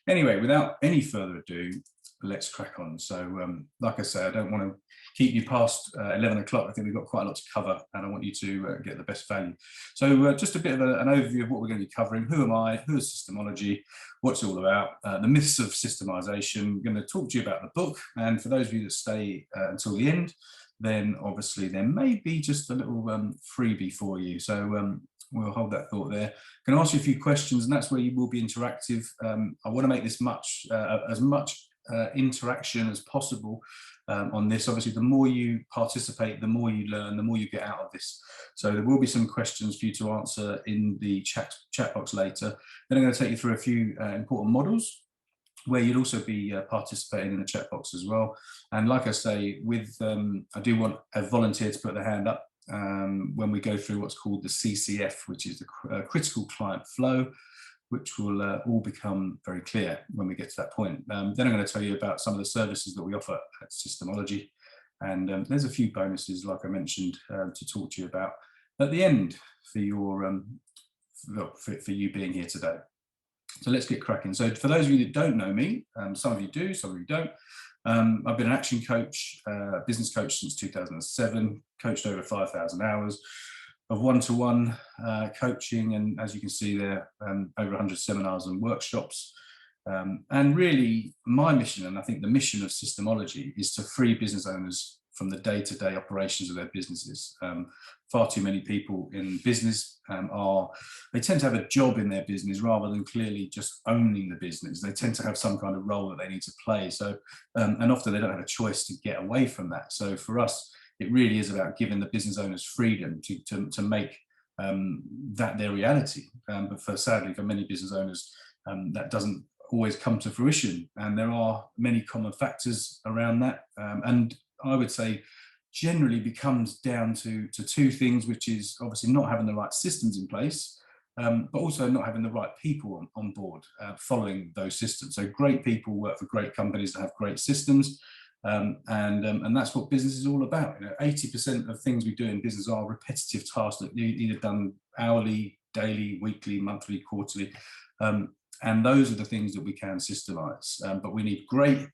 Anyway, without any further ado, let's crack on. So like I say, I don't want to keep you past 11 o'clock. I think we've got quite a lot to cover and I want you to get the best value. So just a bit of an overview of what we're going to be covering. Who am I? Who is Systemology? What's it all about? The myths of Systemisation. I'm going to talk to you about the book. And for those of you that stay until the end, then obviously there may be just a little freebie for you. So we'll hold that thought there. I'm going to ask you a few questions, and that's where you will be interactive. I want to make this as much interaction as possible on this. Obviously, the more you participate, the more you learn, the more you get out of this. So there will be some questions for you to answer in the chat box later. Then I'm going to take you through a few important models where you'll also be participating in the chat box as well. And like I say, I do want a volunteer to put their hand up when we go through what's called the CCF, which is the critical client flow, which will all become very clear when we get to that point. Then I'm going to tell you about some of the services that we offer at Systemology. And there's a few bonuses, like I mentioned, to talk to you about at the end for your for you being here today. So let's get cracking. So for those of you that don't know me, some of you do, some of you don't. I've been an action coach, business coach since 2007, coached over 5,000 hours of one-to-one coaching, and as you can see there, over 100 seminars and workshops. And really my mission, and I think the mission of Systemology, is to free business owners from the day-to-day operations of their businesses. Far too many people in business they tend to have a job in their business rather than clearly just owning the business. They tend to have some kind of role that they need to play. So, and often they don't have a choice to get away from that. So for us, it really is about giving the business owners freedom to make that their reality. But sadly, for many business owners, that doesn't always come to fruition. And there are many common factors around that. And I would say generally becomes down to two things, which is obviously not having the right systems in place, but also not having the right people on board following those systems. So great people work for great companies that have great systems. And that's what business is all about. 80% of things we do in business are repetitive tasks that either done hourly, daily, weekly, monthly, quarterly. And those are the things that we can systemize. But we need great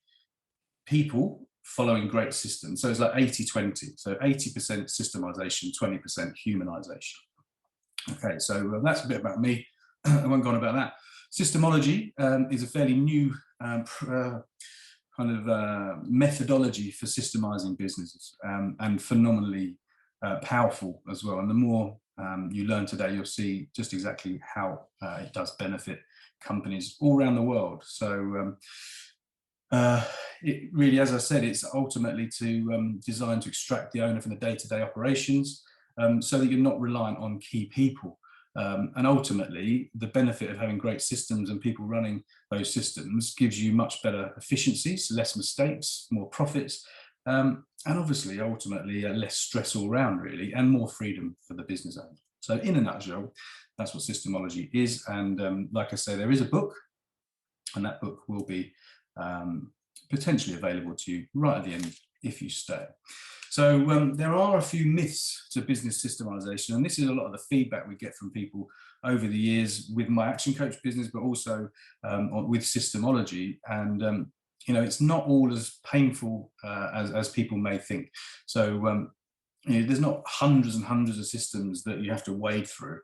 people following great systems. So it's like 80-20. So 80% systemization, 20% humanization. Okay, so that's a bit about me. I won't go on about that. Systemology is a fairly new kind of methodology for systemizing businesses, and phenomenally powerful as well. And the more you learn today, you'll see just exactly how it does benefit companies all around the world. So it really, as I said, it's ultimately designed to extract the owner from the day-to-day operations, so that you're not reliant on key people. And ultimately, the benefit of having great systems and people running those systems gives you much better efficiencies, less mistakes, more profits, and obviously, ultimately, less stress all around, really, and more freedom for the business owner. So in a nutshell, that's what Systemology is. And like I say, there is a book, and that book will be potentially available to you right at the end if you stay. So there are a few myths to business systemization, and this is a lot of the feedback we get from people over the years with my action coach business, but also with Systemology. And it's not all as painful as people may think. So there's not hundreds and hundreds of systems that you have to wade through.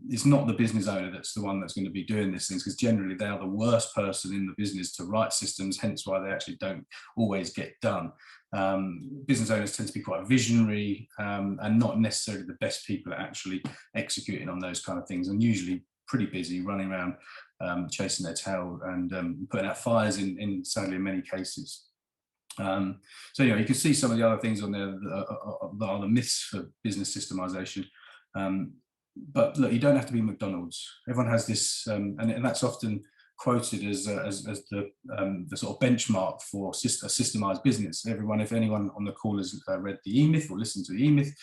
It's not the business owner that's the one that's going to be doing these things, because generally they are the worst person in the business to write systems, hence why they actually don't always get done. Business owners tend to be quite visionary and not necessarily the best people at actually executing on those kind of things, and usually pretty busy running around chasing their tail and putting out fires sadly in many cases. So you can see some of the other things on there that are the myths for business systemization. But look, you don't have to be McDonald's. Everyone has this, and that's often quoted as the sort of benchmark for a systemized business. If anyone on the call has read the E-Myth or listened to the E-Myth,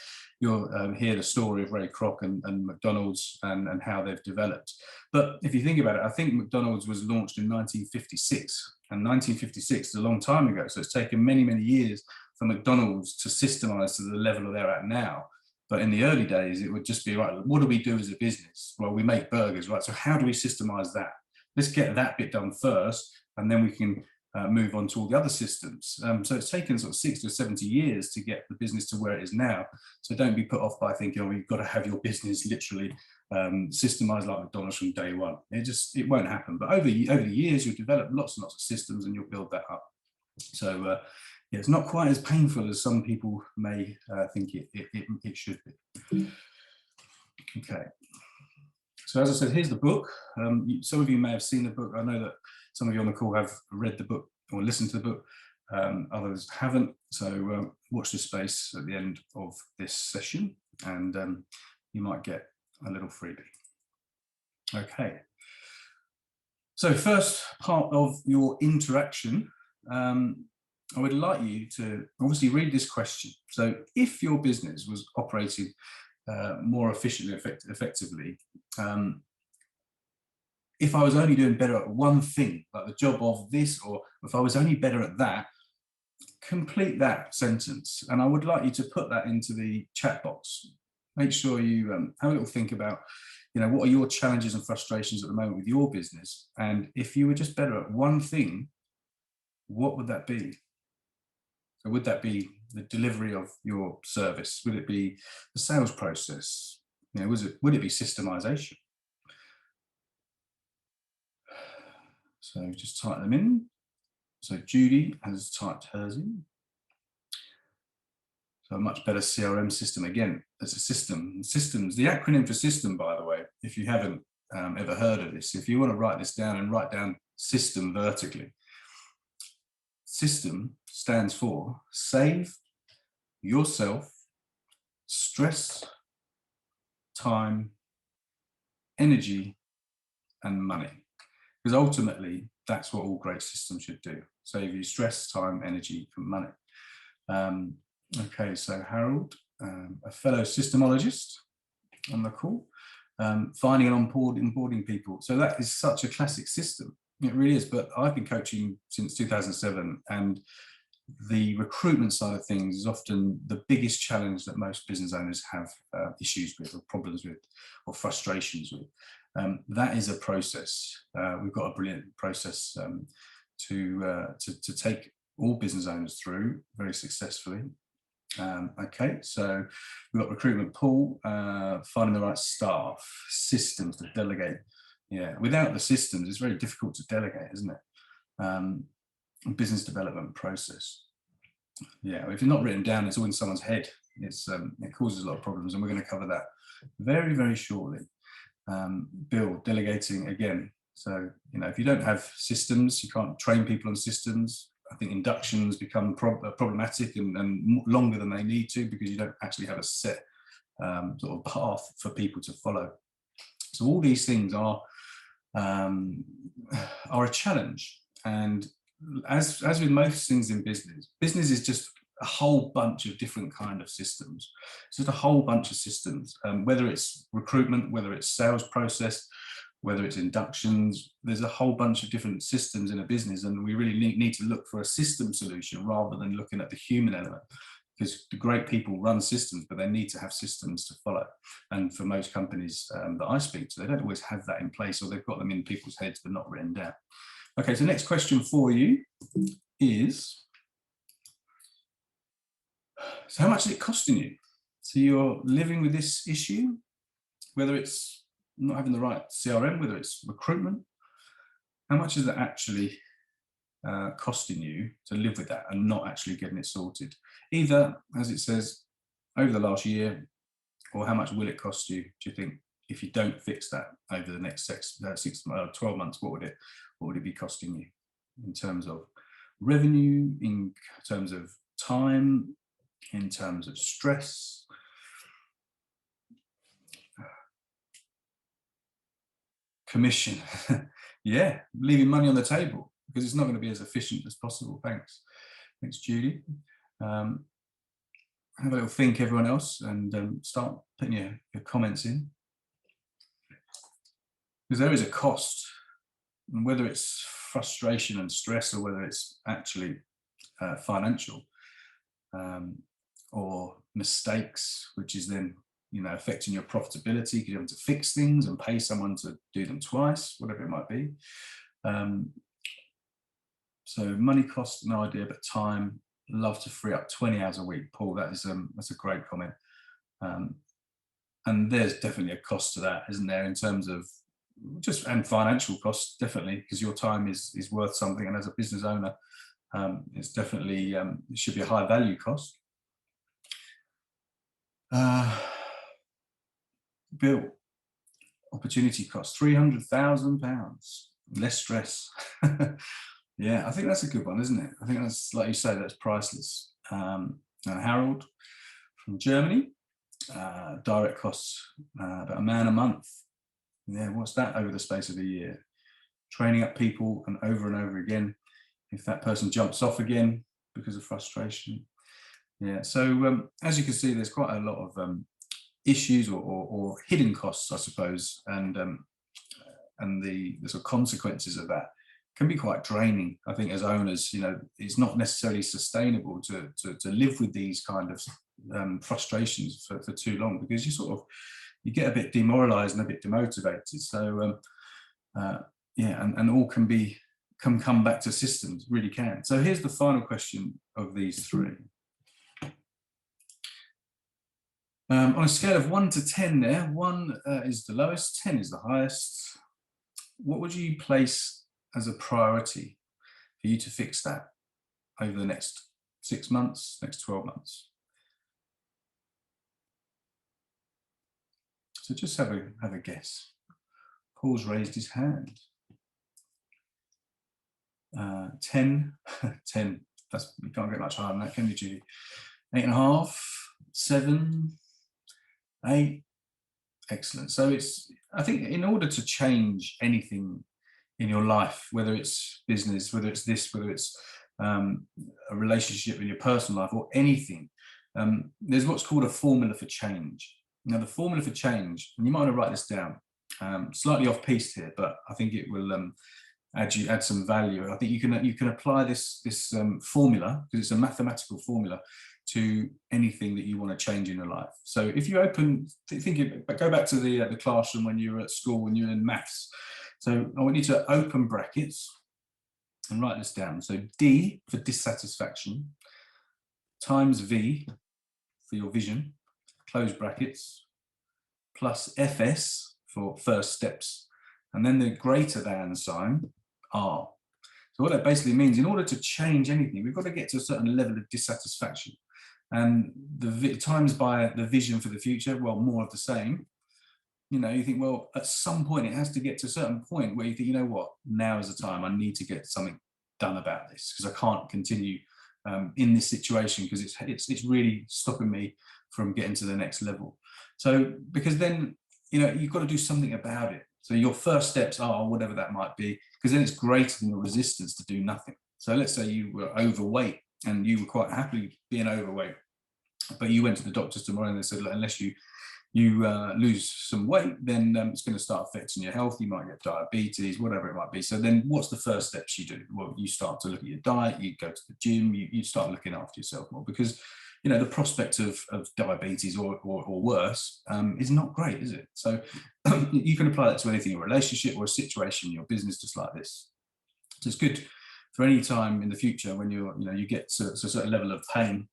you'll hear the story of Ray Kroc and McDonald's and how they've developed. But if you think about it, I think McDonald's was launched in 1956, and 1956 is a long time ago. So it's taken many, many years for McDonald's to systemize to the level they're at now. But in the early days, it would just be, right, what do we do as a business? Well, we make burgers, right? So how do we systemize that? let's get that bit done first, and then we can move on to all the other systems. So it's taken sort of 60 or 70 years to get the business to where it is now. So don't be put off by thinking, oh, you've got to have your business literally systemized like McDonald's from day one. It won't happen. But over the years, you'll develop lots and lots of systems, and you'll build that up. So yeah, it's not quite as painful as some people may think it should be. Okay. So as I said, here's the book. Some of you may have seen the book. I know that some of you on the call have read the book or listened to the book. Others haven't. So watch this space at the end of this session, and you might get a little freebie. Okay. So first part of your interaction, I would like you to obviously read this question. So if your business was operating more efficiently, effectively, if I was only doing better at one thing, like the job of this, or if I was only better at that, complete that sentence. And I would like you to put that into the chat box. Make sure you have a little think about, what are your challenges and frustrations at the moment with your business? And if you were just better at one thing, what would that be? So would that be the delivery of your service? Would it be the sales process? Would it be systemization? So just type them in. So Judy has typed hers in. So a much better CRM system. Again, as a system. Systems, the acronym for system, by the way, if you haven't ever heard of this, if you want to write this down and write down system vertically, system stands for save yourself stress, time, energy, and money. Because ultimately, that's what all great systems should do. Save you stress, time, energy, and money. Okay, so Harold, a fellow systemologist on the call, finding and onboarding people. So that is such a classic system. It really is, but I've been coaching since 2007, and the recruitment side of things is often the biggest challenge that most business owners have issues with, or problems with, or frustrations with. That is a process. We've got a brilliant process to take all business owners through very successfully. Okay, so we've got recruitment pool, finding the right staff, systems to delegate. Yeah, without the systems, it's very difficult to delegate, isn't it? Business development process. Yeah, if it's not written down, it's all in someone's head. It causes a lot of problems, and we're going to cover that very, very shortly. Bill, delegating again. So, if you don't have systems, you can't train people on systems. I think inductions become problematic and longer than they need to, because you don't actually have a set sort of path for people to follow. So all these things are a challenge. And as with most things in business is just a whole bunch of different kind of systems. It's just a whole bunch of systems, whether it's recruitment, whether it's sales process, whether it's inductions. There's a whole bunch of different systems in a business, and we really need to look for a system solution rather than looking at the human element, because the great people run systems, but they need to have systems to follow. And for most companies that I speak to, they don't always have that in place, or they've got them in people's heads but not written down. Okay, so next question for you is, so how much is it costing you? So you're living with this issue, whether it's not having the right CRM, whether it's recruitment, how much is that actually costing you to live with that and not actually getting it sorted? Either, as it says, over the last year, or how much will it cost you, do you think, if you don't fix that over the next 12 months? What would it be costing you in terms of revenue, in terms of time, in terms of stress? Commission. Yeah, leaving money on the table, because it's not going to be as efficient as possible. Thanks, Judy. Have a little think, everyone else, and start putting your comments in, because there is a cost, and whether it's frustration and stress, or whether it's actually financial, or mistakes, which is then affecting your profitability because you're having to fix things and pay someone to do them twice, whatever it might be. So money cost, no idea, but time, love to free up 20 hours a week. Paul, that's a great comment. And there's definitely a cost to that, isn't there, in terms of and financial costs, definitely, because your time is worth something. And as a business owner, it's definitely, it should be a high value cost. Bill, opportunity cost, £300,000, less stress. Yeah, I think that's a good one, isn't it? I think that's, like you say, that's priceless. And Harold from Germany, direct costs, about £1 man a month. Yeah, what's that over the space of a year? Training up people and over again. If that person jumps off again because of frustration. Yeah, so as you can see, there's quite a lot of issues or hidden costs, I suppose, and the sort of consequences of that can be quite draining. I think as owners, it's not necessarily sustainable to live with these kind of frustrations for too long, because you get a bit demoralized and a bit demotivated. So yeah, and all can come back to systems, really can. So here's the final question of these three. On a scale of 1 to 10 there, 1 is the lowest, 10 is the highest. What would you place as a priority for you to fix that over the next 6 months, next 12 months? So just have a guess. Paul's raised his hand. 10, 10, you can't get much higher than that, can you, Judy? 8.5, 7, 8. Excellent. So I think in order to change anything in your life, whether it's business, whether it's this, whether it's a relationship in your personal life or anything, there's what's called a formula for change. Now, the formula for change, and you might want to write this down, slightly off piste here, but I think it will add some value. I think you can apply this formula, because it's a mathematical formula, to anything that you want to change in your life. So if you go back to the classroom when you were at school, when you were in maths. So I want you to open brackets and write this down. So D for dissatisfaction times V for your vision, close brackets, plus FS for first steps, and then the greater than sign, R. So what that basically means, in order to change anything, we've got to get to a certain level of dissatisfaction. And the times by the vision for the future, well, more of the same. You think, well, at some point it has to get to a certain point where you think, you know what, now is the time, I need to get something done about this, because I can't continue in this situation, because it's really stopping me from getting to the next level. So because then, you've got to do something about it. So your first steps are whatever that might be, because then it's greater than the resistance to do nothing. So let's say you were overweight and you were quite happy being overweight, but you went to the doctors tomorrow and they said, look, unless you lose some weight, then it's going to start affecting your health. You might get diabetes, whatever it might be. So then what's the first steps you do? Well, you start to look at your diet, you go to the gym, you start looking after yourself more, because the prospect of diabetes or worse is not great, is it? So you can apply that to anything, a relationship or a situation in your business, just like this. So it's good for any time in the future when you get to a certain level of pain,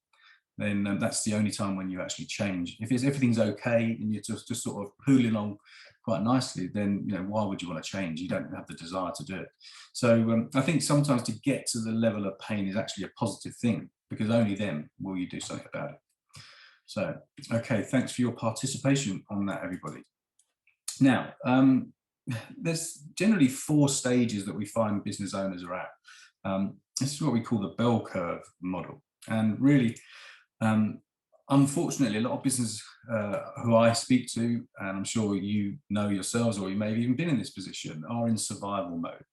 then that's the only time when you actually change. If everything's okay and you're just sort of pooling along quite nicely, then why would you want to change? You don't have the desire to do it. So I think sometimes to get to the level of pain is actually a positive thing, because only then will you do something about it. So, okay, thanks for your participation on that, everybody. Now, there's generally 4 stages that we find business owners are at. This is what we call the bell curve model. And really, unfortunately, a lot of business who I speak to, and I'm sure you know yourselves, or you may have even been in this position, are in survival mode.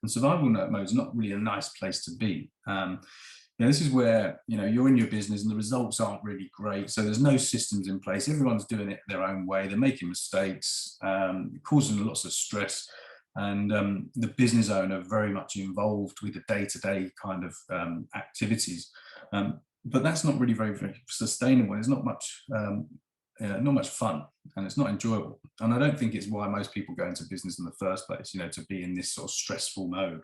And survival mode is not really a nice place to be. This is where you're in your business and the results aren't really great. So there's no systems in place. Everyone's doing it their own way. They're making mistakes, causing lots of stress. And the business owner very much involved with the day-to-day kind of activities. But that's not really very, very sustainable. There's not much not much fun, and it's not enjoyable. And I don't think it's why most people go into business in the first place, you know, to be in this sort of stressful mode.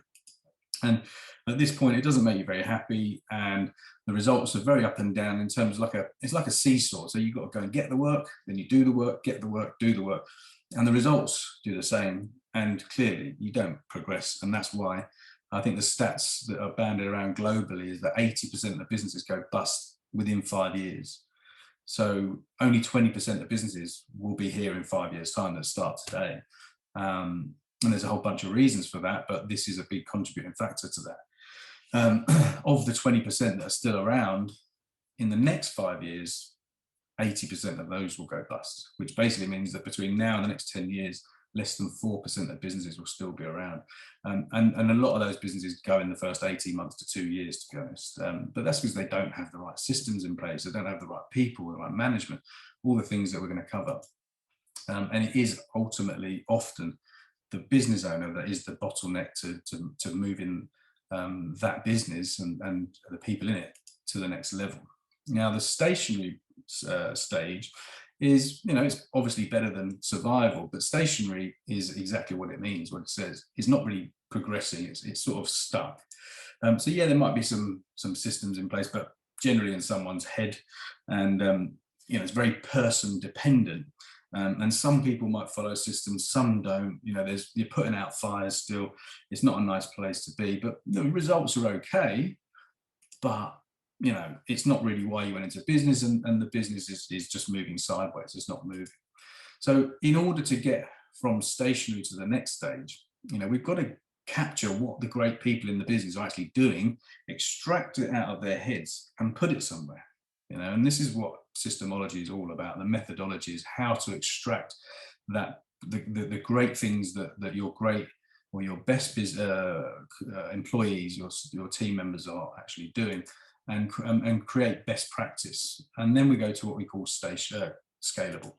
And at this point, it doesn't make you very happy, and the results are very up and down in terms of it's like a seesaw. So you've got to go and get the work, then you do the work, get the work, do the work, and the results do the same. And clearly, you don't progress, and that's why I think the stats that are banded around globally is that 80% of businesses go bust within 5 years. So only 20% of businesses will be here in 5 years' time that start today. And there's a whole bunch of reasons for that, but this is a big contributing factor to that. Of the 20% that are still around, in the next 5 years, 80% of those will go bust, which basically means that between now and the next 10 years, less than 4% of businesses will still be around. And a lot of those businesses go in the first 18 months to 2 years, to be honest. But that's because they don't have the right systems in place, they don't have the right people, the right management, all the things that we're going to cover. And it is ultimately often the business owner that is the bottleneck to moving that business and the people in it to the next level. Now, the stationary stage is, you know, it's obviously better than survival, but stationary is exactly what it means, what it says. It's not really progressing, it's sort of stuck. So yeah, there might be some systems in place, but generally in someone's head, and you know, it's very person dependent. And some people might follow systems, some don't. You know, you're putting out fires still. It's not a nice place to be, but the results are okay. But you know, it's not really why you went into business, and the business is just moving sideways. It's not moving. So in order to get from stationary to the next stage, you know, we've got to capture what the great people in the business are actually doing, extract it out of their heads and put it somewhere. You know, and this is what Systemology is all about. The methodology is how to extract that the great things that your great or your best employees, your team members are actually doing, and create best practice. And then we go to what we call scalable.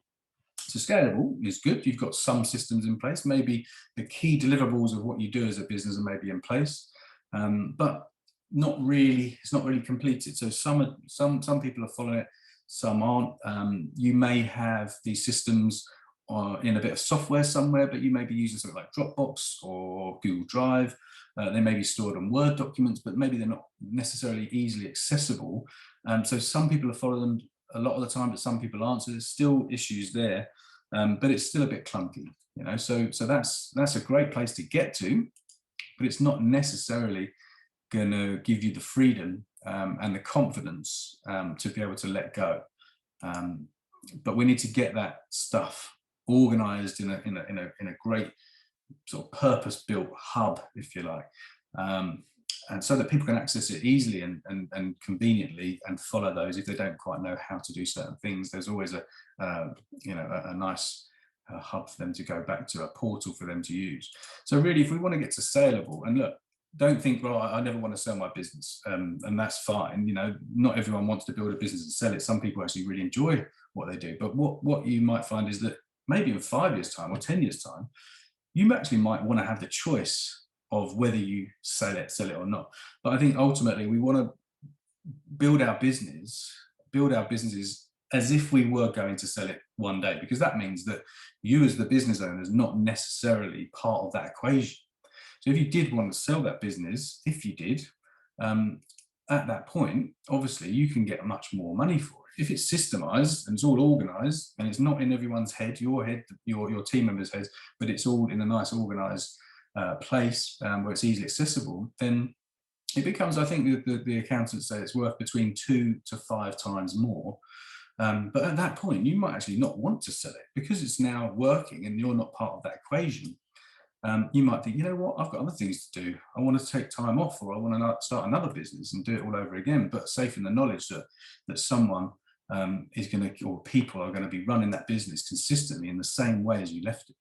So scalable is good. You've got some systems in place. Maybe the key deliverables of what you do as a business are maybe in place, but not really. It's not really completed. So some people are following it, some aren't. You may have these systems in a bit of software somewhere, but you may be using something like Dropbox or Google Drive. They may be stored on Word documents, but maybe they're not necessarily easily accessible. So some people are following them a lot of the time, but some people aren't. So there's still issues there, but it's still a bit clunky, you know. So that's a great place to get to, but it's not necessarily going to give you the freedom and the confidence to be able to let go. But we need to get that stuff organized in a great sort of purpose-built hub, if you like, and so that people can access it easily and conveniently and follow those. If they don't quite know how to do certain things, there's always a nice hub for them to go back to, a portal for them to use. So really, if we want to get to saleable, and look, don't think, well, I never want to sell my business, and that's fine. You know, not everyone wants to build a business and sell it. Some people actually really enjoy what they do. But what you might find is that maybe in 5 years' time or 10 years' time, you actually might want to have the choice of whether you sell it or not. But I think ultimately we want to build our businesses as if we were going to sell it one day, because that means that you as the business owner is not necessarily part of that equation. So if you did want to sell that business, if you did, at that point, obviously you can get much more money for it. If it's systemized and it's all organized and it's not in everyone's head, your team members' heads, but it's all in a nice organized place where it's easily accessible, then it becomes, I think the accountants say it's worth between 2 to 5 times more. But at that point, you might actually not want to sell it because it's now working and you're not part of that equation. You might think, you know what, I've got other things to do. I want to take time off, or I want to start another business and do it all over again, but safe in the knowledge that someone is going to, or people are going to be running that business consistently in the same way as you left it.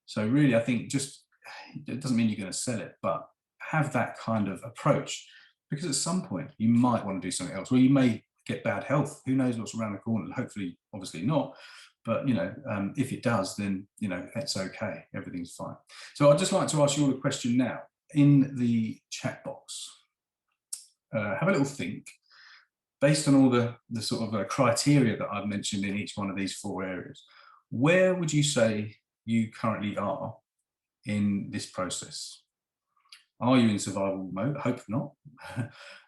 So really, I think it doesn't mean you're going to sell it, but have that kind of approach, because at some point you might want to do something else, or you may get bad health. Who knows what's around the corner? Hopefully, obviously not. But, you know, if it does, then, you know, it's okay. Everything's fine. So I'd just like to ask you all a question now in the chat box. Have a little think. based on all the sort of criteria that I've mentioned in each one of these 4 areas, where would you say you currently are in this process? Are you in survival mode? I hope not.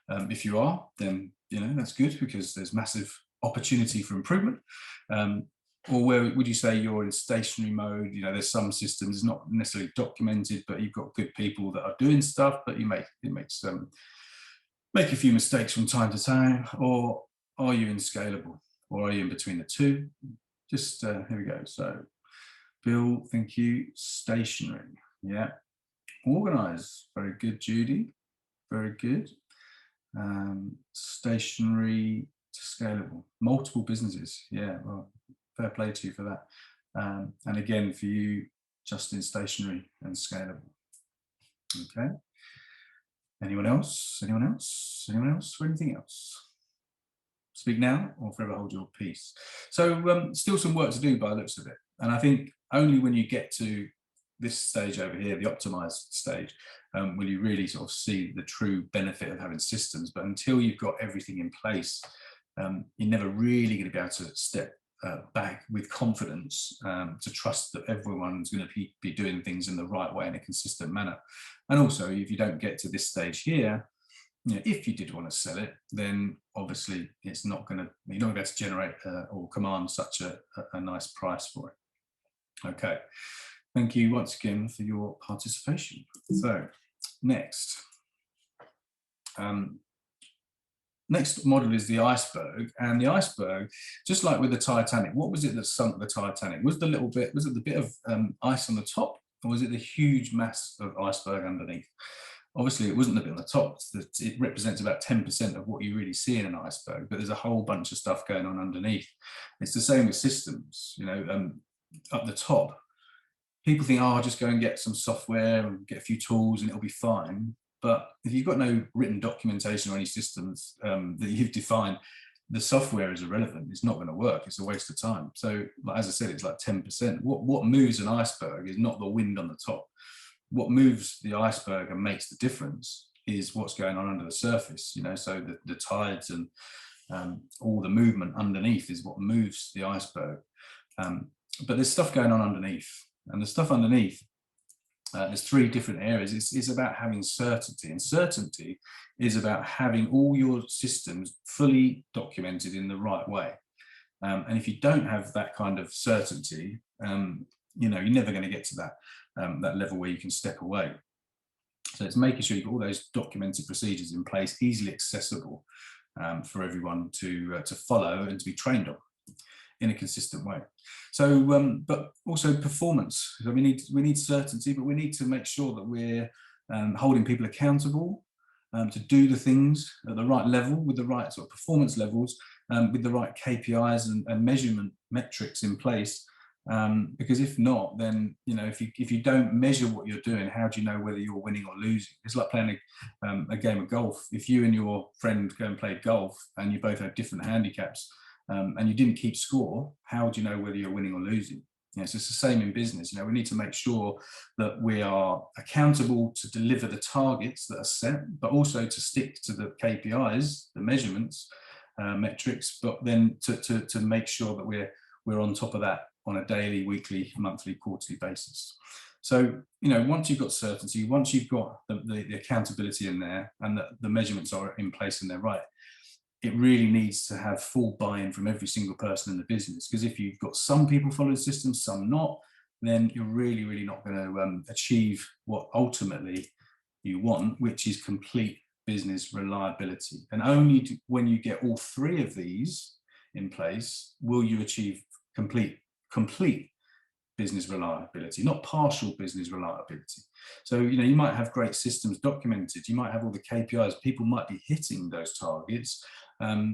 If you are, then that's good, because there's massive opportunity for improvement. Or where would you say you're in stationary mode? There's some systems not necessarily documented, but you've got good people that are doing stuff, but make a few mistakes from time to time. Or are you in scalable? Or are you in between the two? Just here we go. So Bill, thank you. Stationary, yeah. Organize, very good, Judy, very good. Stationary to scalable, multiple businesses, yeah, well, fair play to you for that. And again, for you, Justin, stationary and scalable. Okay. Anyone else? Anyone else? Anyone else? Or anything else? Speak now or forever hold your peace. So still some work to do by the looks of it. And I think only when you get to this stage over here, the optimized stage, will you really sort of see the true benefit of having systems. But until you've got everything in place, you're never really going to be able to step back with confidence to trust that everyone's going to be doing things in the right way in a consistent manner. And also, if you don't get to this stage here, if you did want to sell it, then obviously it's not going to, you're not going to be able to generate or command such a nice price for it. Okay. Thank you once again for your participation. So next model is the iceberg. And the iceberg, just like with the Titanic, what was it that sunk the Titanic? Was it the bit of ice on the top, or was it the huge mass of iceberg underneath? Obviously, it wasn't the bit on the top. It represents about 10% of what you really see in an iceberg, but there's a whole bunch of stuff going on underneath. It's the same with systems. Up the top, people think, oh, I'll just go and get some software and get a few tools and it'll be fine. But if you've got no written documentation or any systems that you've defined, the software is irrelevant. It's not going to work. It's a waste of time. So, as I said, it's like 10%. What moves an iceberg is not the wind on the top. What moves the iceberg and makes the difference is what's going on under the surface. So the tides and all the movement underneath is what moves the iceberg. But there's stuff going on underneath. And the stuff underneath, there's 3 different areas. It's about having certainty. And certainty is about having all your systems fully documented in the right way. And if you don't have that kind of certainty, you're never going to get to that level where you can step away. So it's making sure you've got all those documented procedures in place, easily accessible for everyone to follow and to be trained on in a consistent way. So, but also performance. So we need certainty, but we need to make sure that we're holding people accountable to do the things at the right level, with the right sort of performance levels, with the right KPIs and measurement metrics in place. Because if not, then if you don't measure what you're doing, how do you know whether you're winning or losing? It's like playing a game of golf. If you and your friend go and play golf and you both have different handicaps, and you didn't keep score, how do you know whether you're winning or losing? So it's the same in business. We need to make sure that we are accountable to deliver the targets that are set, but also to stick to the KPIs, the measurements, metrics, but then to make sure that we're on top of that on a daily, weekly, monthly, quarterly basis. So, once you've got certainty, once you've got the accountability in there and the measurements are in place and they're right, it really needs to have full buy-in from every single person in the business. Because if you've got some people follow the system, some not, then you're really, really not going to achieve what ultimately you want, which is complete business reliability. And only when you get all 3 of these in place will you achieve complete business reliability, not partial business reliability. So, you might have great systems documented, you might have all the KPIs, people might be hitting those targets,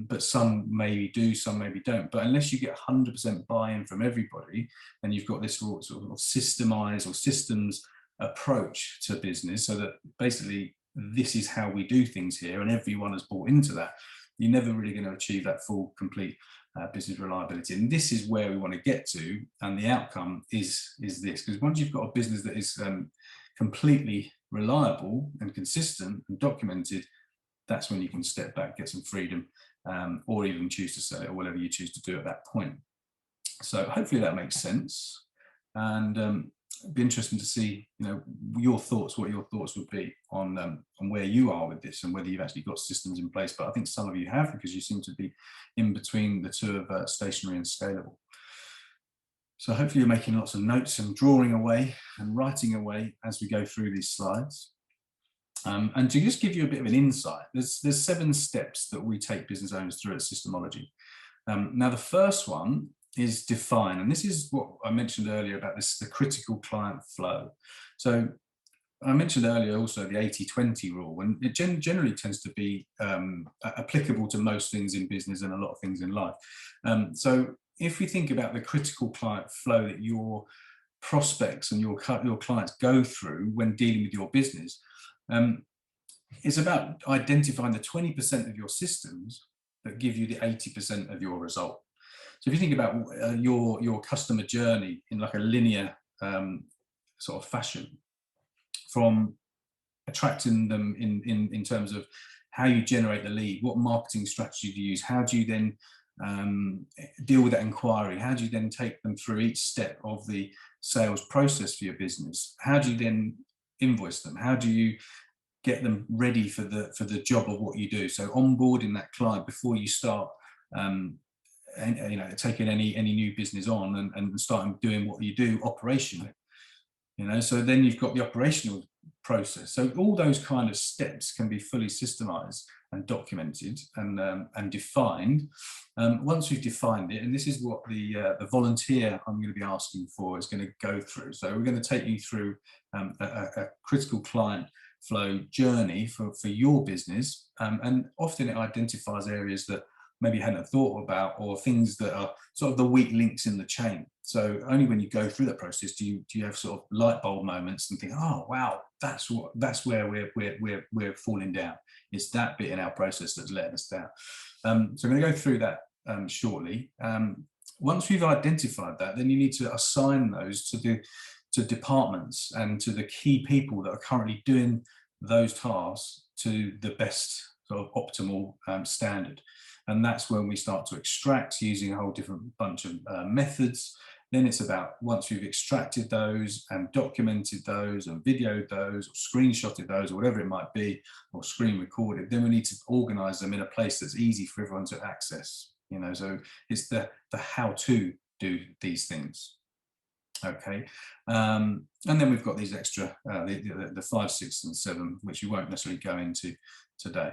but some maybe do, some maybe don't. But unless you get 100% buy-in from everybody, and you've got this sort of systemized or systems approach to business, so that basically this is how we do things here, and everyone has bought into that, you're never really going to achieve that full, complete business reliability. And this is where we want to get to, and the outcome is this. Because once you've got a business that is completely reliable and consistent and documented, that's when you can step back, get some freedom, or even choose to sell it, or whatever you choose to do at that point. So hopefully that makes sense, and it'd be interesting to see, your thoughts, what your thoughts would be on where you are with this and whether you've actually got systems in place. But I think some of you have, because you seem to be in between the two of stationary and scalable. So hopefully you're making lots of notes and drawing away and writing away as we go through these slides. And to just give you a bit of an insight, there's 7 steps that we take business owners through at Systemology. Now, the first one is define, and this is what I mentioned earlier about the critical client flow. So I mentioned earlier also the 80-20 rule, and it generally tends to be applicable to most things in business and a lot of things in life. So if we think about the critical client flow that your prospects and your clients go through when dealing with your business, it's about identifying the 20% of your systems that give you the 80% of your result. So if you think about your customer journey in like a linear sort of fashion, from attracting them in terms of how you generate the lead, what marketing strategy do you use, how do you then deal with that inquiry, how do you then take them through each step of the sales process for your business, how do you then invoice them, how do you get them ready for the job of what you do. So onboarding that client before you start taking any new business on and starting doing what you do operationally. So then you've got the operational process. So all those kind of steps can be fully systemized and documented and defined. Once we've defined it, and this is what the volunteer I'm going to be asking for is going to go through. So we're going to take you through a critical client flow journey for your business, and often it identifies areas that maybe you hadn't thought about, or things that are sort of the weak links in the chain. So only when you go through that process do you have sort of light bulb moments and think, oh wow, that's where we're falling down. It's that bit in our process that's letting us down. So I'm going to go through that shortly. Once we've identified that, then you need to assign those to departments and to the key people that are currently doing those tasks to the best sort of optimal standard. And that's when we start to extract using a whole different bunch of methods. Then it's about, once we've extracted those and documented those and videoed those or screenshotted those or whatever it might be, or screen recorded, then we need to organize them in a place that's easy for everyone to access. So it's the how to do these things. Okay, and then we've got these extra, the 5, 6, and 7, which we won't necessarily go into today.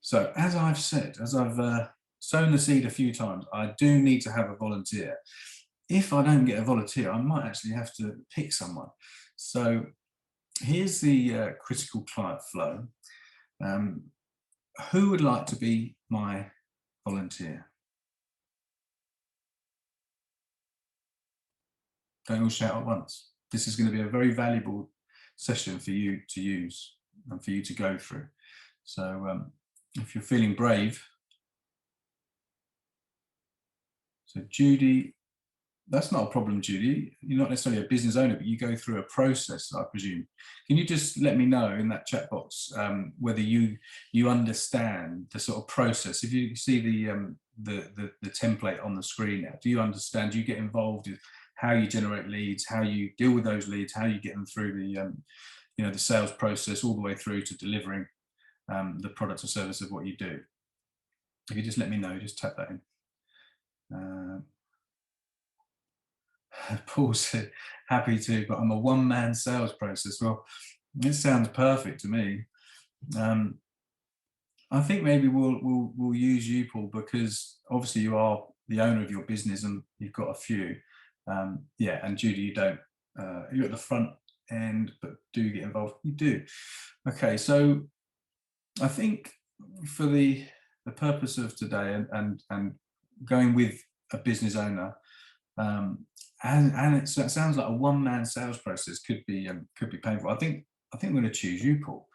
So as I've said, as I've sown the seed a few times, I do need to have a volunteer. If I don't get a volunteer, I might actually have to pick someone. So here's the critical client flow. Who would like to be my volunteer? Don't all shout at once. This is going to be a very valuable session for you to use and for you to go through. So if you're feeling brave, so Judy, that's not a problem, Judy. You're not necessarily a business owner, but you go through a process, I presume. Can you just let me know in that chat box whether you understand the sort of process? If you see the template on the screen now, do you understand? Do you get involved with how you generate leads, how you deal with those leads, how you get them through the sales process all the way through to delivering the product or service of what you do? If you just let me know, just tap that in. Paul said, happy to, but I'm a one-man sales process. Well, it sounds perfect to me. I think maybe we'll use you, Paul, because obviously you are the owner of your business and you've got a few. Yeah, and Judy, you don't. You're at the front end, but do get involved. You do. Okay, so I think for the purpose of today and going with a business owner, and it sounds like a one-man sales process could be painful. I think I'm going to choose you, Paul.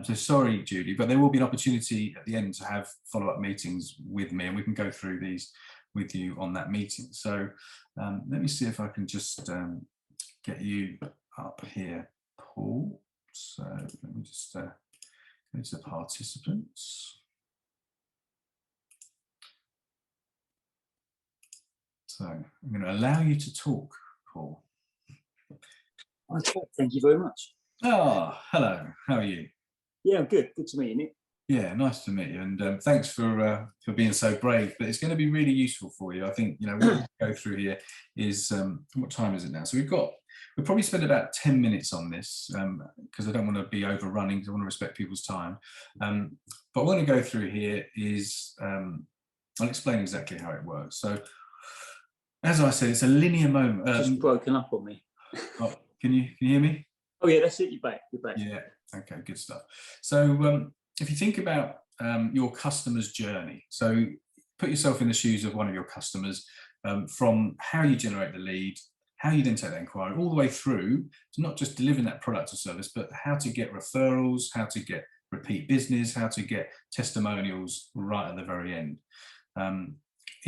So sorry, Judy, but there will be an opportunity at the end to have follow-up meetings with me, and we can go through these with you on that meeting. So let me see if I can just get you up here, Paul. So let me just go to the participants. So I'm going to allow you to talk, Paul. Okay, thank you very much. Oh, hello. How are you? Yeah, I'm good. Good to meet you, Nick. Yeah, nice to meet you, and thanks for being so brave. But it's going to be really useful for you. I think what we'll go through here is what time is it now? So we'll probably spend about 10 minutes on this because I don't want to be overrunning because I want to respect people's time. But what I want to go through here is I'll explain exactly how it works. So as I said, it's a linear moment. Just broken up on me. Oh, can you hear me? Oh yeah, that's it. You're back. You're back. Yeah. Okay. Good stuff. So if you think about your customer's journey, so put yourself in the shoes of one of your customers, from how you generate the lead, how you then take that inquiry, all the way through to not just delivering that product or service, but how to get referrals, how to get repeat business, how to get testimonials right at the very end.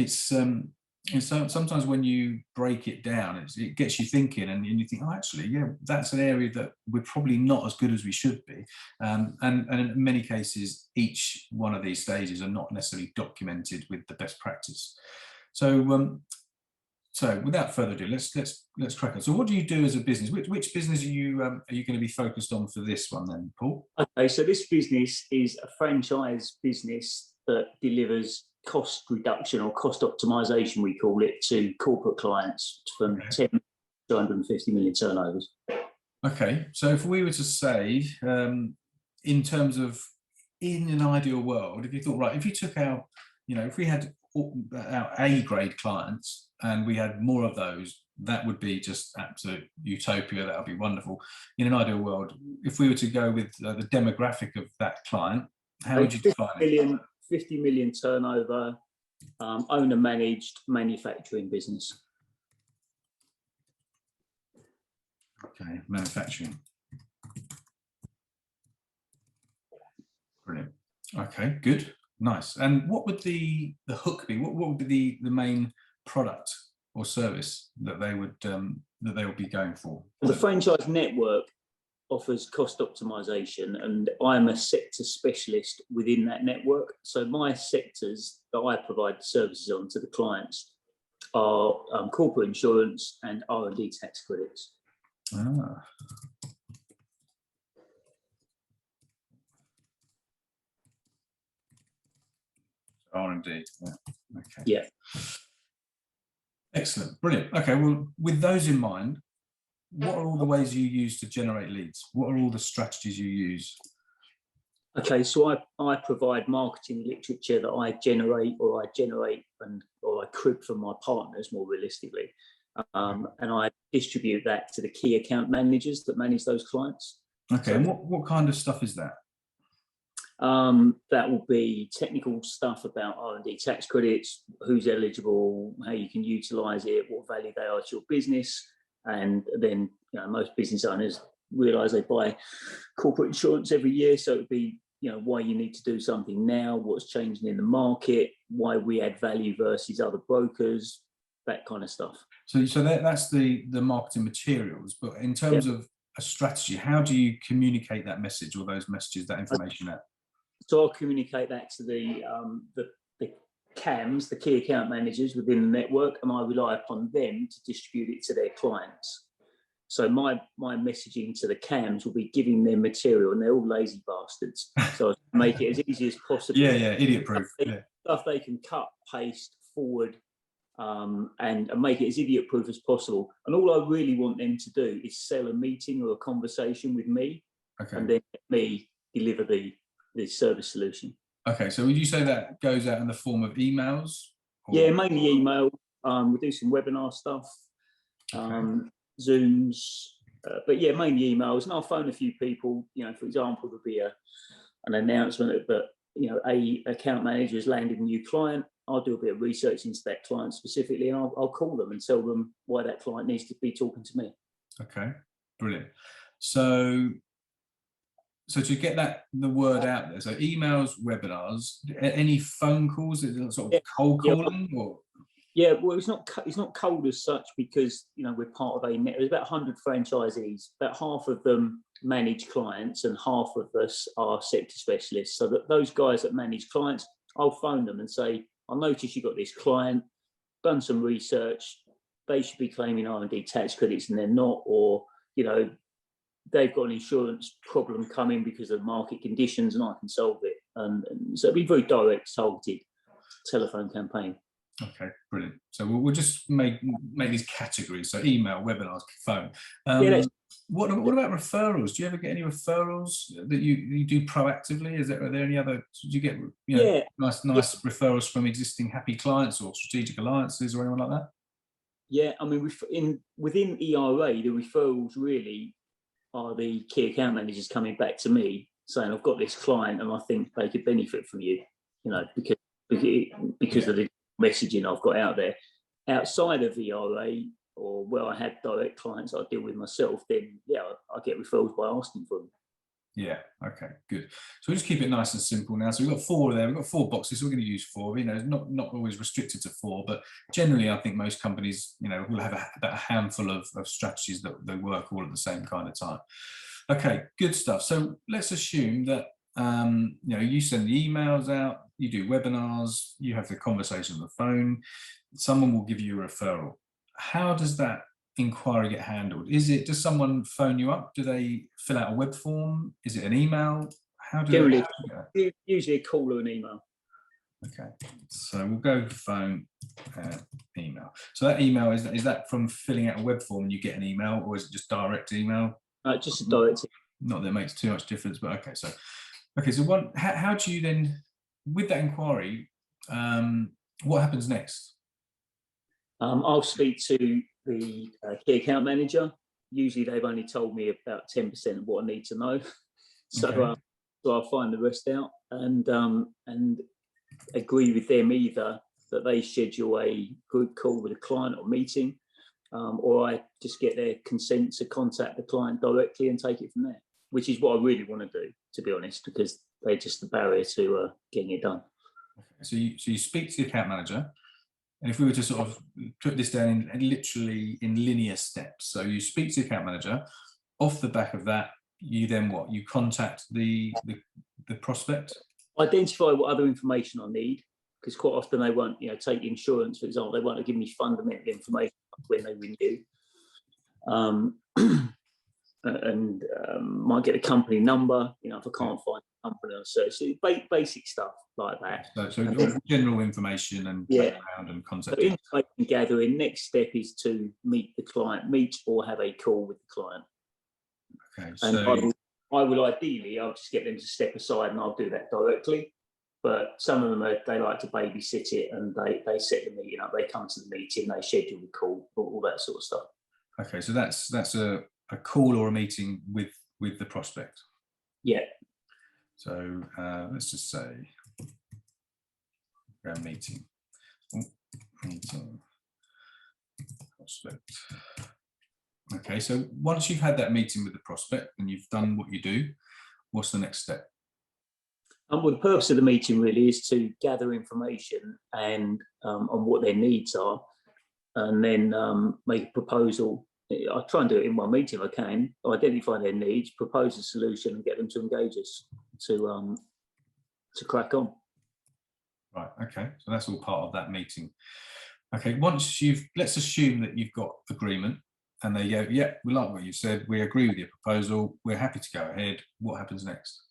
So sometimes when you break it down, it gets you thinking, and you think, oh, actually, yeah, that's an area that we're probably not as good as we should be. And in many cases, each one of these stages are not necessarily documented with the best practice. So, so without further ado, let's crack on. So, what do you do as a business? Which business are you going to be focused on for this one, then, Paul? Okay, so this business is a franchise business that delivers cost reduction or cost optimization, we call it, to corporate clients from 10 to 250 million turnovers. Okay, so if we were to say, in terms of in an ideal world, if you thought, right, if you took out, if we had our A grade clients and we had more of those, that would be just absolute utopia. That would be wonderful. In an ideal world, if we were to go with the demographic of that client, how would you define it? 50 million turnover, owner managed manufacturing business. Okay, manufacturing. Brilliant. Okay, good, nice. And what would the hook be? What would be the main product or service that they would be going for? The franchise network offers cost optimization, and I'm a sector specialist within that network. So my sectors that I provide services on to the clients are corporate insurance and R&D tax credits. Ah. R&D, yeah. Okay. Yeah. Excellent, brilliant. Okay, well, with those in mind, what are all the ways you use to generate leads? What are all the strategies you use? Okay, so I provide marketing literature that I generate or I crib from my partners, more realistically, and I distribute that to the key account managers that manage those clients. Okay, so, and what kind of stuff is that? That will be technical stuff about R&D tax credits, who's eligible, how you can utilise it, what value they are to your business. And then most business owners realise they buy corporate insurance every year, so it would be why you need to do something now, what's changing in the market, why we add value versus other brokers, that kind of stuff. So that's the marketing materials, but in terms of a strategy, how do you communicate that message or those messages, that information out? So I'll communicate that to the CAMs, the key account managers within the network, and I rely upon them to distribute it to their clients. So my messaging to the CAMs will be giving them material, and they're all lazy bastards. So I make it as easy as possible. Yeah, idiot proof. Stuff they can cut, paste, forward, and make it as idiot proof as possible. And all I really want them to do is sell a meeting or a conversation with me, and then let me deliver the service solution. Okay, so would you say that goes out in the form of emails? Or? Yeah, mainly email. We do some webinar stuff, Zooms, but yeah, mainly emails. And I'll phone a few people. For example, there'll be an announcement that a account manager has landed a new client. I'll do a bit of research into that client specifically, and I'll call them and tell them why that client needs to be talking to me. Okay, brilliant. So to get the word out there, so emails, webinars, any phone calls, is it sort of cold calling or? Yeah, well, it's not cold as such because we're part of a net. There's about 100 franchisees. About half of them manage clients, and half of us are sector specialists. So that those guys that manage clients, I'll phone them and say, "I noticed you got this client. done some research, they should be claiming R&D tax credits and they're not, or, you know, they've got an insurance problem coming because of market conditions and I can solve it. And so it'll be very direct, targeted telephone campaign. Okay, brilliant. So we'll just make these categories. So email, webinars, phone. What about referrals? Do you ever get any referrals that you do proactively? Are there any other? Do you get nice referrals from existing happy clients or strategic alliances or anyone like that? Yeah, I mean, within ERA, the referrals really are the key account managers coming back to me saying, "I've got this client and I think they could benefit from you," you know, because of the messaging I've got out there. Outside of ERA, or where I had direct clients I deal with myself, then I get referrals by asking for them. Yeah, okay, good. So we'll just keep it nice and simple now. So we've got 4 there, we've got 4 boxes, so we're going to use 4. You know, it's not always restricted to 4, but generally I think most companies, you know, will have about a handful of strategies that they work all at the same kind of time. Okay, good stuff. So let's assume that you know, you send the emails out, you do webinars, you have the conversation on the phone, someone will give you a referral. How does that inquiry get handled? Does someone phone you up? Do they fill out a web form? Is it an email? How do Generally, they usually a call or an email. Okay, so we'll go phone, email. So that email, is that from filling out a web form and you get an email, or is it just direct email? Just a direct. Not that it makes too much difference, but okay. So how do you then, with that inquiry, what happens next? I'll speak to the key account manager. Usually they've only told me about 10% of what I need to know. So, Okay. So I'll find the rest out and agree with them either that they schedule a group call with a client or meeting, or I just get their consent to contact the client directly and take it from there, which is what I really want to do, to be honest, because they're just the barrier to getting it done. So you speak to the account manager, and if we were to sort of put this down literally in linear steps, so you speak to the account manager, off the back of that, you then what? You contact the prospect? Identify what other information I need, because quite often they won't, you know, take insurance, for example, they won't give me fundamental information when they renew. Might get a company number, you know, if I can't find a company on a search. So basic stuff like that. So general information and background and concept. So information gathering, next step is to meet the client, meet or have a call with the client. Okay, and I will ideally, I'll just get them to step aside and I'll do that directly. But some of them, they like to babysit it and they set the meeting up, they come to the meeting, they schedule the call, all that sort of stuff. Okay, so that's a call or a meeting with the prospect. Yeah. So let's just say a meeting prospect. Okay, so once you've had that meeting with the prospect and you've done what you do, what's the next step? Well, the purpose of the meeting really is to gather information and on what their needs are, and then make a proposal. I try and do it in one meeting if I can. Identify their needs, propose a solution, and get them to engage us to crack on. Right. Okay. So that's all part of that meeting. Okay. Let's assume that you've got agreement, and they go, "Yeah, we like what you said. We agree with your proposal. We're happy to go ahead." What happens next?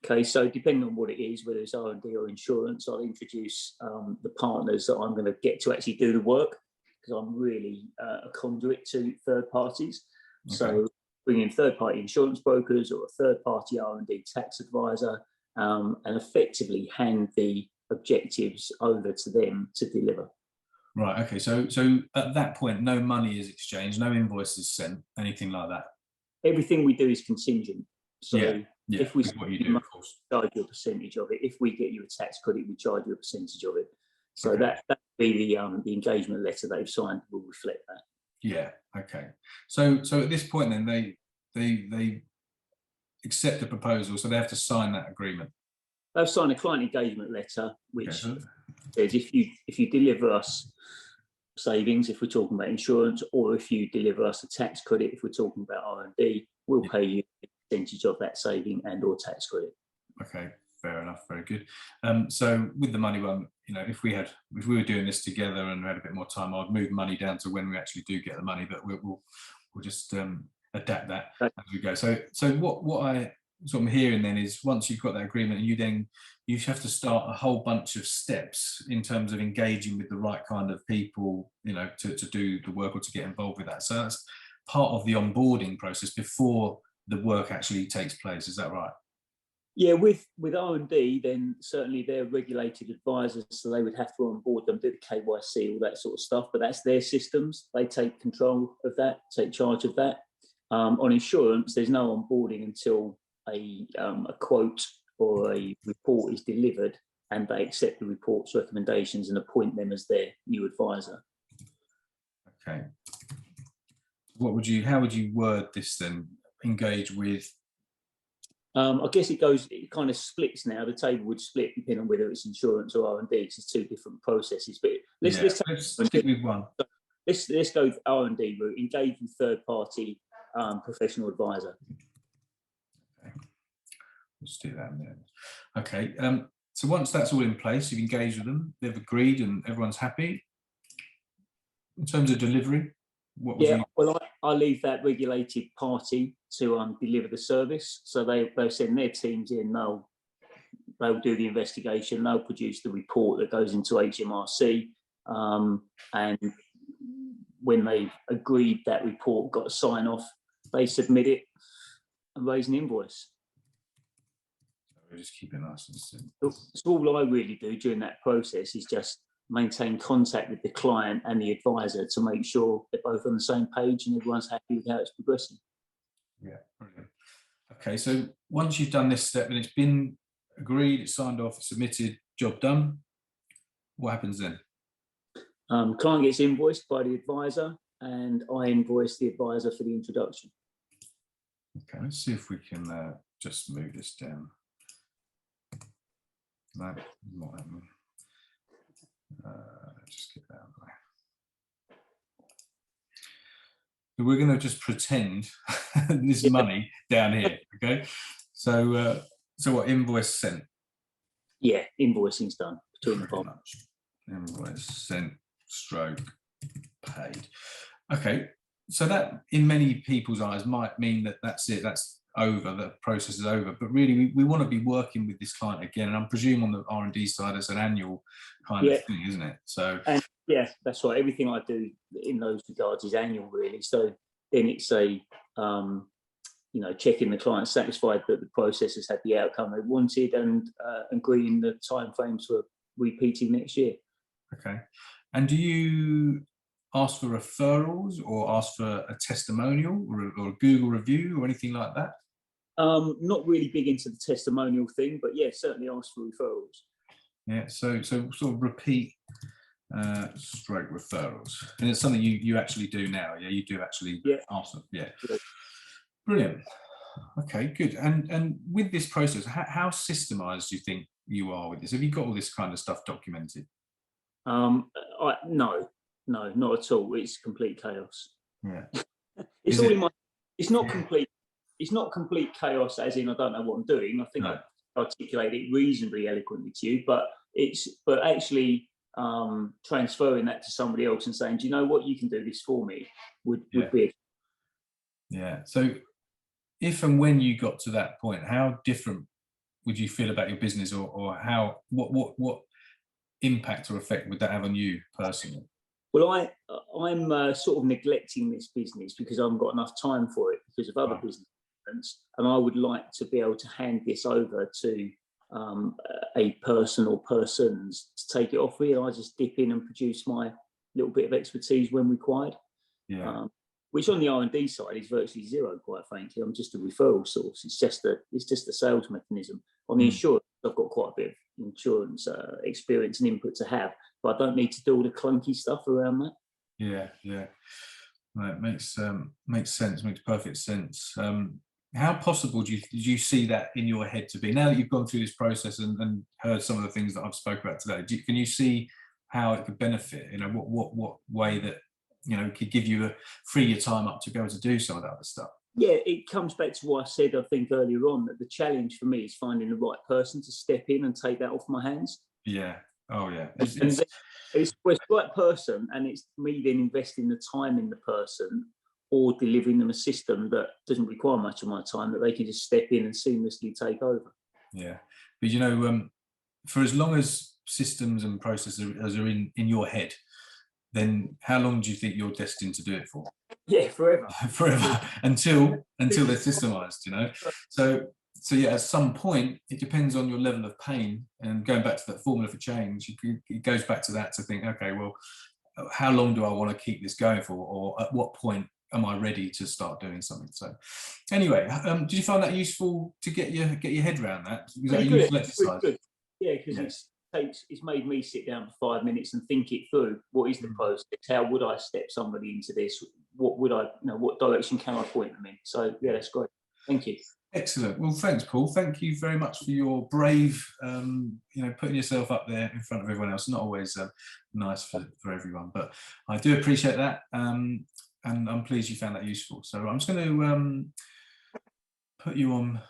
Okay. So depending on what it is, whether it's R&D or insurance, I'll introduce the partners that I'm going to get to actually do the work, because I'm really a conduit to third parties. Okay. So bring in third-party insurance brokers or a third-party R&D tax advisor, and effectively hand the objectives over to them to deliver. Right. Okay. So at that point, no money is exchanged, no invoices sent, anything like that. Everything we do is contingent. So if we what you do, of course, charge you a percentage of it. If we get you a tax credit, we charge you a percentage of it. So that be the engagement letter they've signed will reflect that. Yeah. Okay. So at this point, then they accept the proposal, so they have to sign that agreement. They'll sign a client engagement letter, which says if you deliver us savings, if we're talking about insurance, or if you deliver us a tax credit, if we're talking about R&D, we'll pay you a percentage of that saving and or tax credit. Okay. Fair enough. Very good. So with the money one, you know, if we were doing this together and we had a bit more time, I'd move money down to when we actually do get the money, but we'll just adapt that as we go. So what I sort of hearing then is, once you've got that agreement, you have to start a whole bunch of steps in terms of engaging with the right kind of people, you know, to do the work or to get involved with that. So that's part of the onboarding process before the work actually takes place. Is that right? Yeah, with R&D, then certainly they're regulated advisors, so they would have to onboard them, do the KYC, all that sort of stuff. But that's their systems; they take control of that, take charge of that. On insurance, there's no onboarding until a quote or a report is delivered, and they accept the report's recommendations and appoint them as their new advisor. Okay. How would you word this then? Engage with. I guess it kind of splits now. The table would split depending on whether it's insurance or R&D, because it's two different processes. But let's stick with one. Let's go with R&D route. Engage with third-party professional advisor. Okay. Let's do that then. Okay. So once that's all in place, you've engaged with them, they've agreed, and everyone's happy. In terms of delivery, well, I leave that regulated party to deliver the service. So they'll send their teams in. They'll do the investigation. They'll produce the report that goes into HMRC, and when they've agreed that report, got a sign off, they submit it and raise an invoice. So just keep it nice and simple. So all I really do during that process is just maintain contact with the client and the advisor to make sure they're both on the same page and everyone's happy with how it's progressing. Yeah, brilliant. Okay, so once you've done this step and it's been agreed, it's signed off, submitted, job done, what happens then? Client gets invoiced by the advisor, and I invoice the advisor for the introduction. Okay, let's see if we can just move this down. No, not happening. Just get that out of the way. So we're going to just pretend this money down here. Okay, so what, invoice sent? Yeah, invoicing's done between the bottom. Invoice sent stroke paid. Okay, so that in many people's eyes might mean that that's it, that's over, the process is over, but really we want to be working with this client again, and I'm presuming on the R&D side it's an annual kind of thing, isn't it? So yeah, that's right, everything I do in those regards is annual really. So then it's a checking the client satisfied that the process has had the outcome they wanted, and agreeing the time frames for repeating next year. Okay, and do you ask for referrals or ask for a testimonial or a Google review or anything like that? Not really big into the testimonial thing, but yeah, certainly ask for referrals. Yeah, so sort of repeat stroke referrals, and it's something you actually do now. Yeah, you do actually ask them. Yeah, brilliant. Okay, good. And with this process, how systemized do you think you are with this? Have you got all this kind of stuff documented? No, not at all. It's complete chaos. Yeah, it's all in my. It's not complete. It's not complete chaos, as in I don't know what I'm doing. I think I articulate it reasonably eloquently to you, but actually transferring that to somebody else and saying, do you know what, you can do this for me, would be. Yeah. So if and when you got to that point, how different would you feel about your business, or what impact or effect would that have on you personally? Well, I'm sort of neglecting this business because I haven't got enough time for it because of other business, and I would like to be able to hand this over to a person or persons to take it off me, and I just dip in and produce my little bit of expertise when required. Yeah. Which on the R&D side is virtually zero, quite frankly. I'm just a referral source. It's just a sales mechanism. On the insurance, I've got quite a bit of insurance experience and input to have, but I don't need to do all the clunky stuff around that. Yeah. Right, makes sense. Makes perfect sense. How possible did you see that in your head to be? Now that you've gone through this process and heard some of the things that I've spoken about today, can you see how it could benefit? You know, what way that, you know, could give you free your time up to be able to do some of that other stuff? Yeah, it comes back to what I said, I think, earlier on, that the challenge for me is finding the right person to step in and take that off my hands. Yeah. Oh, yeah. And then it's the right person, and it's me then investing the time in the person or delivering them a system that doesn't require much of my time, that they can just step in and seamlessly take over. Yeah. But, you know, for as long as systems and processes are in your head, then how long do you think you're destined to do it for? Yeah, forever. Forever, until they're systemized, you know. So yeah, at some point it depends on your level of pain, and going back to that formula for change, it goes back to that, to think, okay, well, how long do I want to keep this going for, or at what point am I ready to start doing something? So anyway, did you find that useful to get your head around that? Was that a useful exercise? Good. Yeah, because it's made me sit down for 5 minutes and think it through. What is the process? How would I step somebody into this? What would I, what direction can I point them in? So yeah, that's great. Thank you. Excellent. Well, thanks, Paul. Thank you very much for your brave, putting yourself up there in front of everyone else. Not always nice for everyone, but I do appreciate that. And I'm pleased you found that useful. So I'm just going to put you on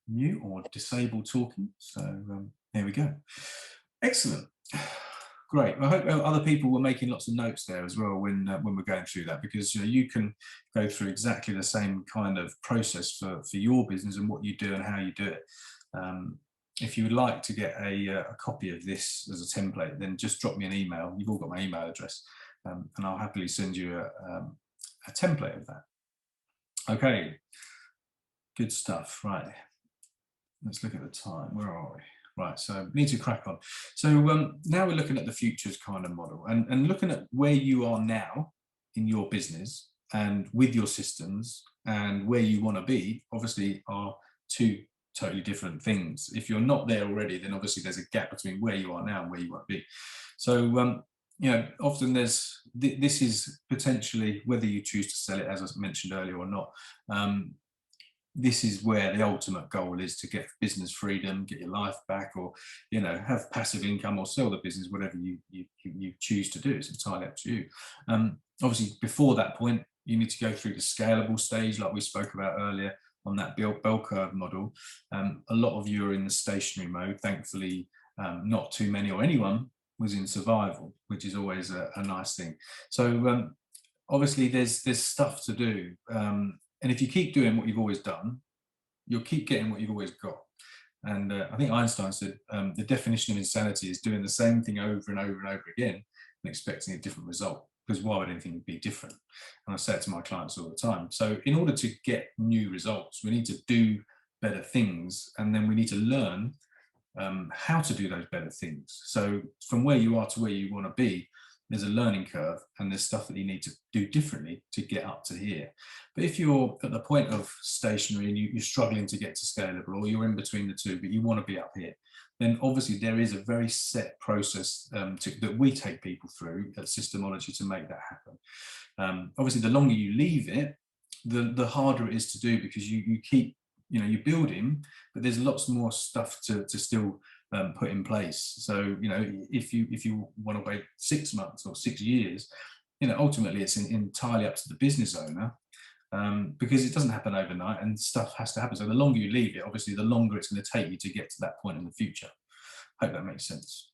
mute or disable talking. So there we go. Excellent. Great. I hope other people were making lots of notes there as well when we're going through that, because you can go through exactly the same kind of process for your business and what you do and how you do it. If you would like to get a copy of this as a template, then just drop me an email. You've all got my email address, and I'll happily send you a template of that. Okay, good stuff. Right, let's look at the time. Where are we? Right, so need to crack on. So now we're looking at the futures kind of model, and looking at where you are now in your business and with your systems, and where you want to be, obviously, are two totally different things. If you're not there already, then obviously there's a gap between where you are now and where you want to be. So often this is potentially, whether you choose to sell it, as I mentioned earlier, or not, this is where the ultimate goal is: to get business freedom, get your life back, or have passive income, or sell the business, whatever you choose to do. It's entirely up to you. Obviously, before that point, you need to go through the scalable stage, like we spoke about earlier on that bell curve model. A lot of you are in the stationary mode. Thankfully, not too many, or anyone was in survival, which is always a nice thing. So obviously there's stuff to do. And if you keep doing what you've always done, you'll keep getting what you've always got. And I think Einstein said the definition of insanity is doing the same thing over and over and over again and expecting a different result. Because why would anything be different? And I say it to my clients all the time. So in order to get new results, we need to do better things, and then we need to learn how to do those better things. So from where you are to where you want to be, there's a learning curve, and there's stuff that you need to do differently to get up to here. But if you're at the point of stationary and you're struggling to get to scalable, or you're in between the two, but you want to be up here, then obviously there is a very set process that we take people through at Systemology to make that happen. Obviously, the longer you leave it, the harder it is to do, because you keep, you're building, but there's lots more stuff to still put in place. So if you want to wait 6 months or 6 years, ultimately it's entirely up to the business owner, because it doesn't happen overnight, and stuff has to happen. So the longer you leave it, obviously the longer it's going to take you to get to that point in the future. Hope that makes sense.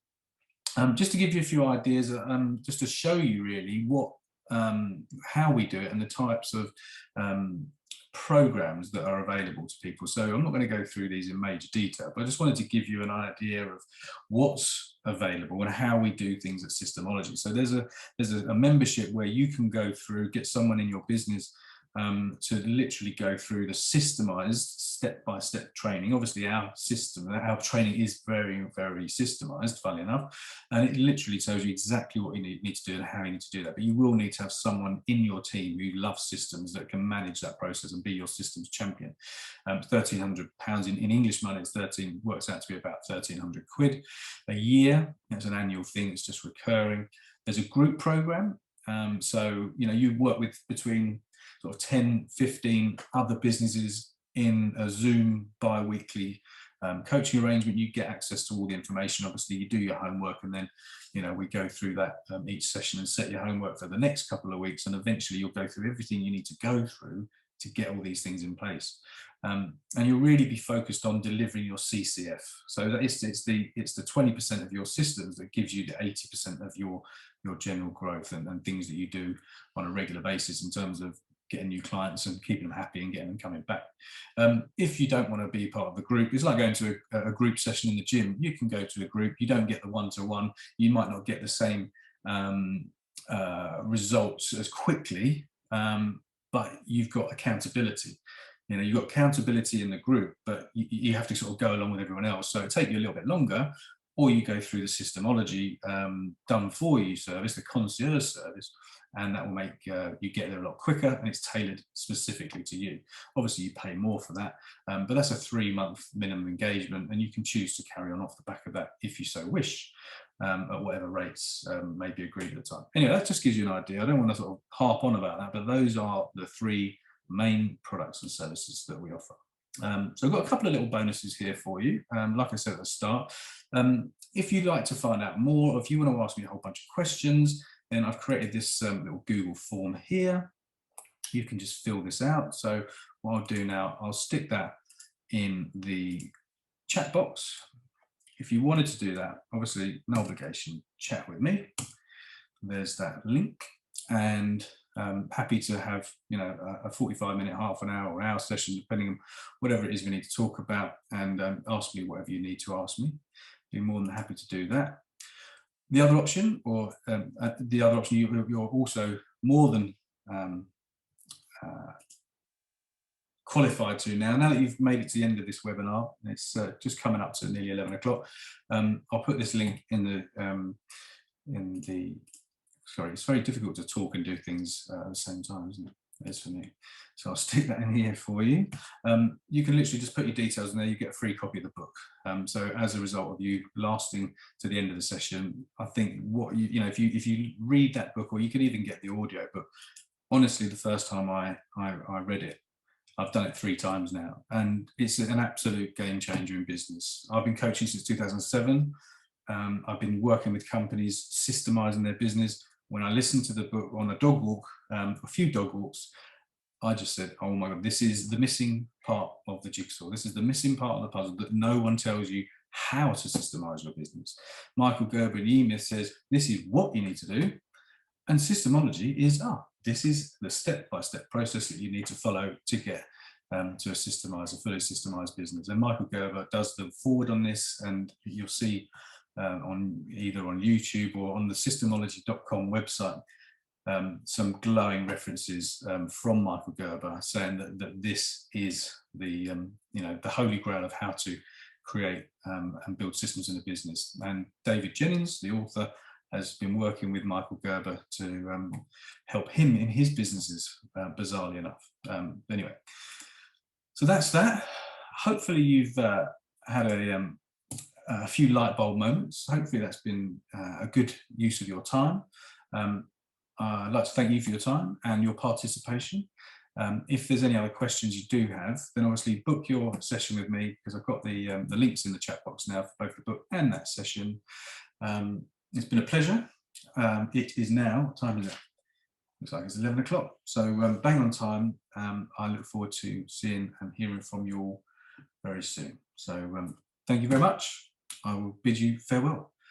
Just to give you a few ideas, just to show you really how we do it, and the types of programs that are available to people. So I'm not going to go through these in major detail, but I just wanted to give you an idea of what's available and how we do things at Systemology. So there's a membership where you can go through, get someone in your business to literally go through the systemized step-by-step training. Obviously our training is very, very systemized, funnily enough, and it literally tells you exactly what you need to do and how you need to do that. But you will need to have someone in your team who loves systems, that can manage that process and be your systems champion. £1,300 in English money, works out to be about 1,300 quid a year. That's an annual thing, it's just recurring. There's a group program. So you work with between sort of 10, 15 other businesses in a Zoom bi-weekly coaching arrangement. You get access to all the information. Obviously, you do your homework, and then we go through that each session and set your homework for the next couple of weeks, and eventually you'll go through everything you need to go through to get all these things in place. And you'll really be focused on delivering your CCF. So it's the 20% of your systems that gives you the 80% of your general growth and things that you do on a regular basis in terms of getting new clients and keeping them happy and getting them coming back. If you don't want to be part of the group, it's like going to a group session in the gym. You can go to a group, you don't get the one-to-one, you might not get the same results as quickly, but you've got accountability. You know, you've got accountability in the group, but you have to sort of go along with everyone else. So it takes you a little bit longer, or you go through the Systemology done for you service, the concierge service, and that will make you get there a lot quicker, and it's tailored specifically to you. Obviously, you pay more for that, but that's a 3-month minimum engagement, and you can choose to carry on off the back of that if you so wish, at whatever rates may be agreed at the time. Anyway, that just gives you an idea. I don't want to sort of harp on about that, but those are the 3 main products and services that we offer. So I've got a couple of little bonuses here for you. Like I said at the start, if you'd like to find out more, or if you want to ask me a whole bunch of questions, then I've created this little Google form here. You can just fill this out. So what I'll do now, I'll stick that in the chat box. If you wanted to do that, obviously no obligation, chat with me. There's that link, and happy to have, you know, a 45-minute, half an hour or hour session, depending on whatever it is we need to talk about, and ask me whatever you need to ask me. Be more than happy to do that. The other option, you're also more than qualified to now that you've made it to the end of this webinar. It's just coming up to nearly 11 o'clock. I'll put this link in the sorry, it's very difficult to talk and do things at the same time, isn't it? It is for me. So I'll stick that in here for you. You can literally just put your details in there, you get a free copy of the book. So as a result of you lasting to the end of the session, I think what you know, if you read that book, or you can even get the audio book. Honestly, the first time I read it, I've done it 3 times now, and it's an absolute game changer in business. I've been coaching since 2007. I've been working with companies, systemizing their business. When I listened to the book on a dog walk, a few dog walks, I just said, oh my God, this is the missing part of the jigsaw. This is the missing part of the puzzle that no one tells you how to systemize your business. Michael Gerber in E-Myth says, this is what you need to do. And Systemology is, this is the step-by-step process that you need to follow to get to a fully systemized business. And Michael Gerber does the forward on this, and you'll see either on YouTube or on the Systemology.com website, some glowing references from Michael Gerber saying that this is the the holy grail of how to create and build systems in a business. And David Jennings, the author, has been working with Michael Gerber to help him in his businesses, bizarrely enough. Anyway, so that's that. Hopefully you've had a few light bulb moments. Hopefully that's been a good use of your time. I'd like to thank you for your time and your participation. If there's any other questions you do have, then obviously book your session with me, because I've got the links in the chat box now for both the book and that session. It's been a pleasure. It is now, what time is it? Looks like it's 11 o'clock. So bang on time. I look forward to seeing and hearing from you all very soon. So thank you very much. I will bid you farewell.